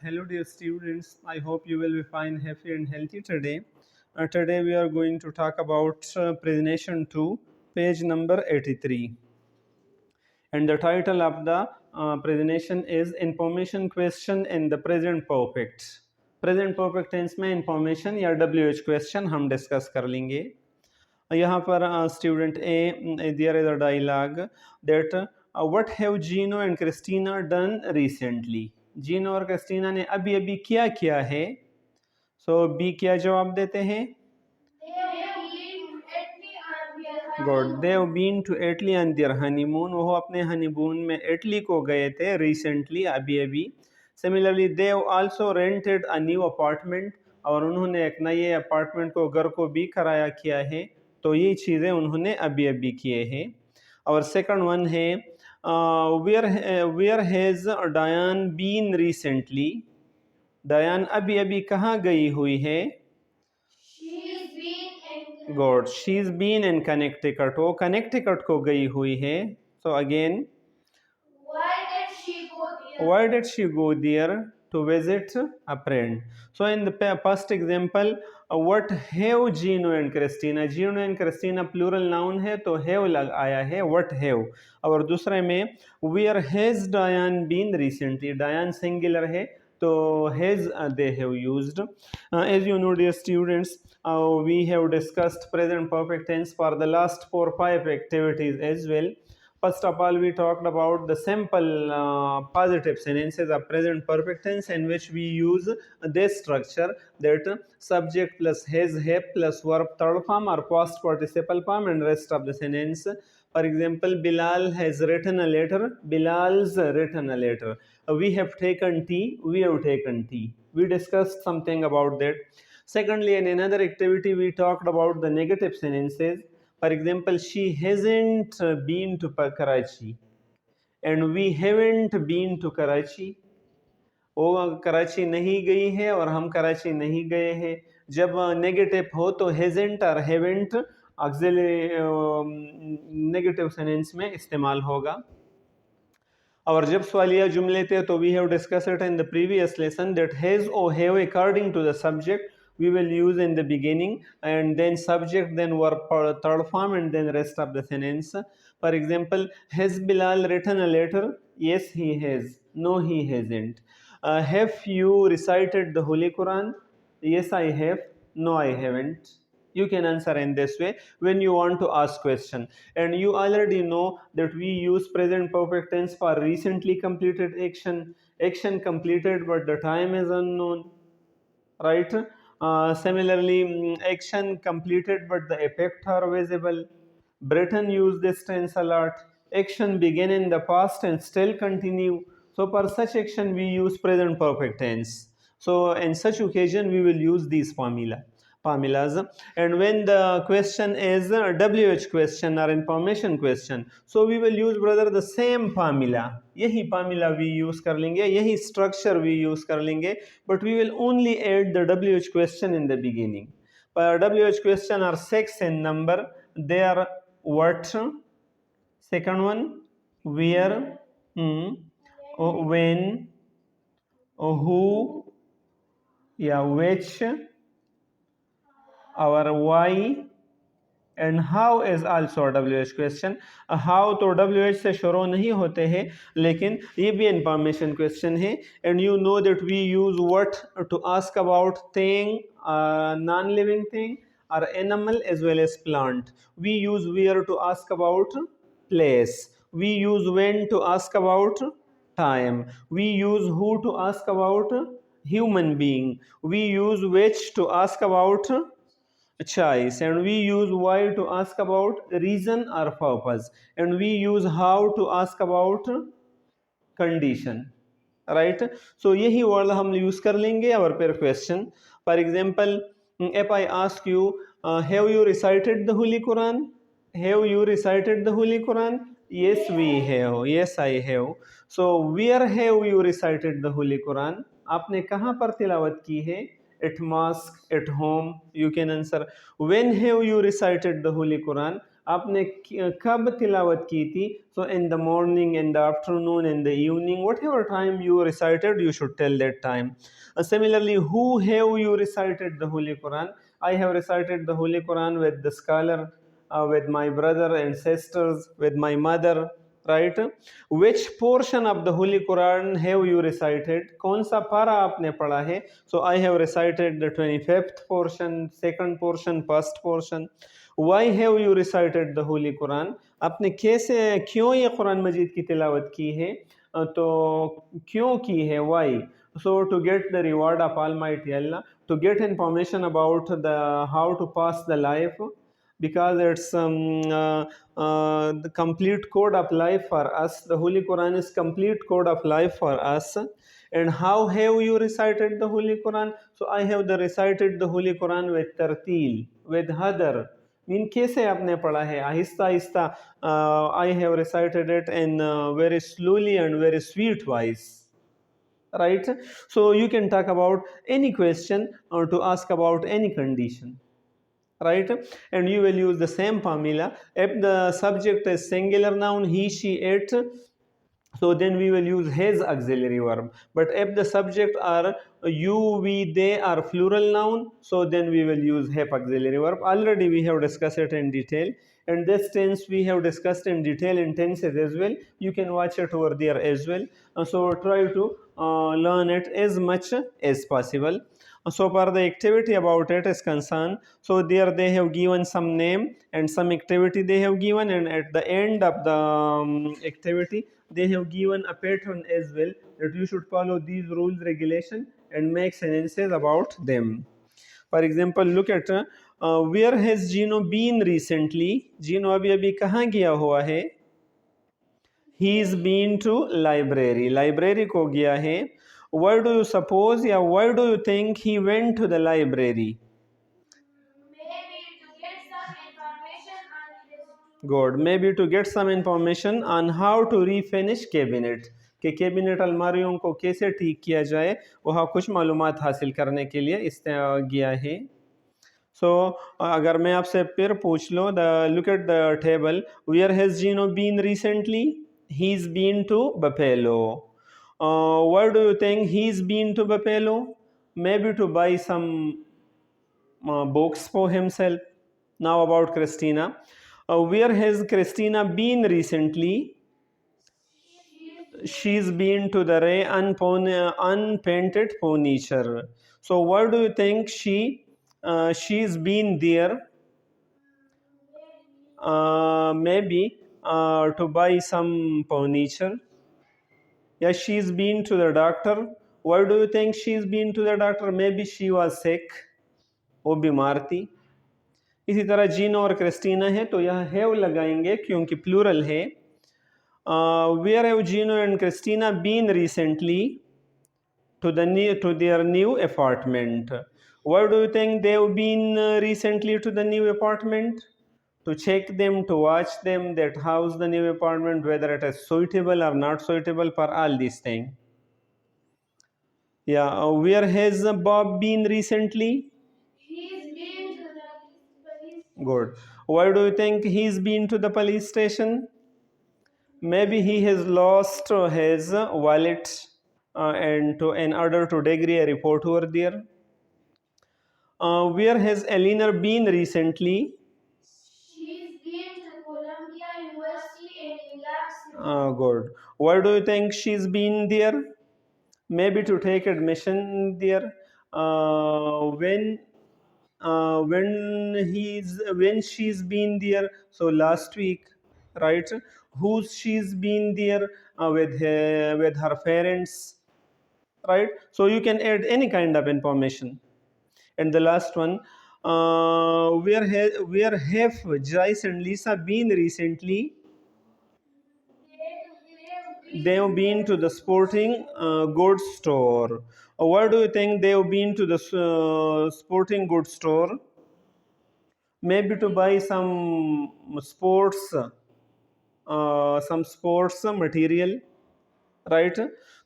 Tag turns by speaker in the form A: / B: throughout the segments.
A: Hello dear students, I hope you will be fine, happy and healthy today. Today we are going to talk about presentation 2, page number 83. And the title of the presentation is Information Question in the Present Perfect. Present Perfect tense में information या WH question हम discuss कर लेंगे. यहाँ पर student A, there is a dialogue that what have Gino and Christina done recently? Gino और Christina ने अभी अभी क्या किया है? So B क्या जवाब देते हैं? Good, they have been to Italy on their honeymoon. वो अपने हनीमून में इटली को गए थे recently, अभी अभी. Similarly, they have also rented a new apartment. और उन्होंने एक नए अपार्टमेंट को, घर को भी किराया किया है. तो ये चीज़ें उन्होंने अभी अभी किए हैं. और सेकंड वन है where has Diane been recently? Diane अभी अभी कहाँ गई हुई है? Good, she's been in Connecticut. वो कनेक्टिकट को गई हुई है. So again, why did she go there? To visit a friend. So in the first example, what have Gino and Christina? Gino and Christina plural noun है तो have लग आया है, what have. और दूसरे में where has Diane been recently? Diane singular है तो has they have used. As you know dear students, we have discussed present perfect tense for the last 4-5 activities as well. First of all, we talked about the simple positive sentences of present perfect tense in which we use this structure, that subject plus has, have plus verb third form or past participle form and rest of the sentence. For example, Bilal has written a letter. Bilal's written a letter. We have taken tea. We have taken tea. We discussed something about that. Secondly, in another activity, we talked about the negative sentences. For example, she hasn't been to Karachi and we haven't been to Karachi. वो कराची नहीं गई है और हम कराची नहीं गए हैं. जब नेगेटिव हो तो hasn't और haven't auxiliary नेगेटिव सेंटेंस में इस्तेमाल होगा. और जब सवालिया जुमले थे तो we have discussed it in the previous lesson that has or have according to the subject we will use in the beginning, and then subject, then verb third form, and then rest of the sentence. For example, has Bilal written a letter? Yes, he has. No, he hasn't. Have you recited the Holy Quran? Yes, I have. No, I haven't. You can answer in this way when you want to ask question. And you already know that we use present perfect tense for recently completed action. Action completed but the time is unknown, right? Similarly, action completed but the effects are visible. Britain used this tense a lot. Action began in the past and still continue. So for such action we use present perfect tense. So in such occasion we will use these formulas. And when the question is a WH question or information question, so we will use brother the same formula. यही formula we use कर लेंगे, यही structure we use कर लेंगे, but we will only add the WH question in the beginning. WH question are 6 in number. They are what? Second one, where, when, who, yeah, which, our why, and how is also a WH question. How तो WH से शुरू नहीं होते हैं, लेकिन ये भी information question है. And you know that we use what to ask about thing, non-living thing or animal as well as plant. We use where to ask about place. We use when to ask about time. We use who to ask about human being. We use which to ask about choice, and we use why to ask about reason or purpose, and we use how to ask about condition, right? So यही word हम use कर लेंगे और फिर question. For example, if I ask you, have you recited the Holy Quran? Have you recited the Holy Quran? Yes, we have. Yes, I have. So where have you recited the Holy Quran? आपने कहाँ पर तिलावत की है? At mosque, at home. You can answer. When have you recited the Holy Quran? आपने कब तिलावत की थी? So in the morning, in the afternoon, in the evening, whatever time you recited, you should tell that time. Similarly, who have you recited the Holy Quran? I have recited the Holy Quran with the scholar, with my brother and sisters, with my mother, right? Which portion of the Holy Quran have you recited? कौन सा पारा आपने पढ़ा है? So I have recited the 25th portion, second portion, first portion. Why have you recited the Holy Quran? आपने कैसे, क्यों ये कुरान मजीद की तिलावत की है? तो क्यों की है? Why? So to get the reward of Almighty Allah, to get information about the how to pass the life, because it's the complete code of life for us. The Holy Quran is complete code of life for us. And how have you recited the Holy Quran? So I have recited the Holy Quran with tartil, with hadar. Mean कैसे आपने पढ़ा है? Aahista Aahista. I have recited it in very slowly and very sweet voice. Right? So you can talk about any question or to ask about any condition. Right? And you will use the same formula. If the subject is singular noun, he, she, it, so then we will use his auxiliary verb. But if the subject are you, we, they are plural noun, so then we will use have auxiliary verb. Already we have discussed it in detail, and this tense we have discussed in detail in tenses as well. You can watch it over there as well. So try to learn it as much as possible. So far the activity about it is concerned, so there they have given some name and some activity they have given, and at the end of the activity they have given a pattern as well, that you should follow these rules regulation and make sentences about them. For example, look at where has Gino been recently? Gino अभी अभी कहाँ गया हुआ है? He's been to library. Library को गया है. Why do you suppose या why do you think he went to the library? Good. Maybe to get some information on how to refinish cabinet. कि कैबिनेट अलमारियों को कैसे ठीक किया जाए, वहाँ कुछ मालूमात हासिल करने के लिए इस गया है. So अगर मैं आपसे फिर पूछ लो, the look at the table, where has Gino been recently? He's been to Buffalo. Where do you think he's been to Buffalo? Maybe to buy some books for himself. Now about Christina. Where has Christina been recently? She's been to the Ray unpainted furniture. So where do you think she's been there? Maybe to buy some furniture. Yeah, she's been to the doctor. Why do you think she's been to the doctor? Maybe she was sick. वो बीमार थी. इसी तरह जीनो और Christina है, तो यह have लगाएंगे क्योंकि प्लूरल है. Where have Gino and Christina been recently? to their new apartment. Where do you think they've been recently to the new apartment? To check them, to watch them, that how's the new apartment, whether it is suitable or not suitable for all these things. Yeah, where has Bob been recently? He's been to the police station. Good. Why do you think he's been to the police station? Maybe he has lost his wallet and to in order to degree a report over there. Where has Eleanor been recently? She's been to Columbia University in New York City. Good. Why do you think she's been there? Maybe to take admission there. When she's been there, so last week, right? Who's she's been there with her parents, right? So you can add any kind of information. And the last one, where have Joyce and Lisa been recently? They've been to the sporting goods store. Where do you think they've been to the sporting goods store? Maybe to buy some sports material, right?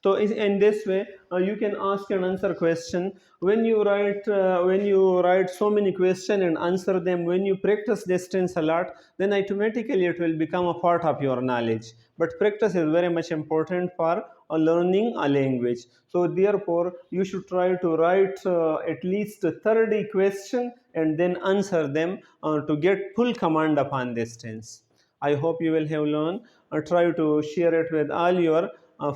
A: So in this way, you can ask and answer question. When you write so many question and answer them, when you practice distance a lot, then automatically it will become a part of your knowledge. But practice is very much important for learning a language. So therefore, you should try to write at least 30 question and then answer them to get full command upon distance. I hope you will have learned. Try to share it with all your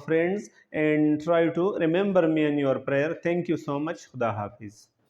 A: friends and try to remember me in your prayer. Thank you so much. Khuda Hafiz.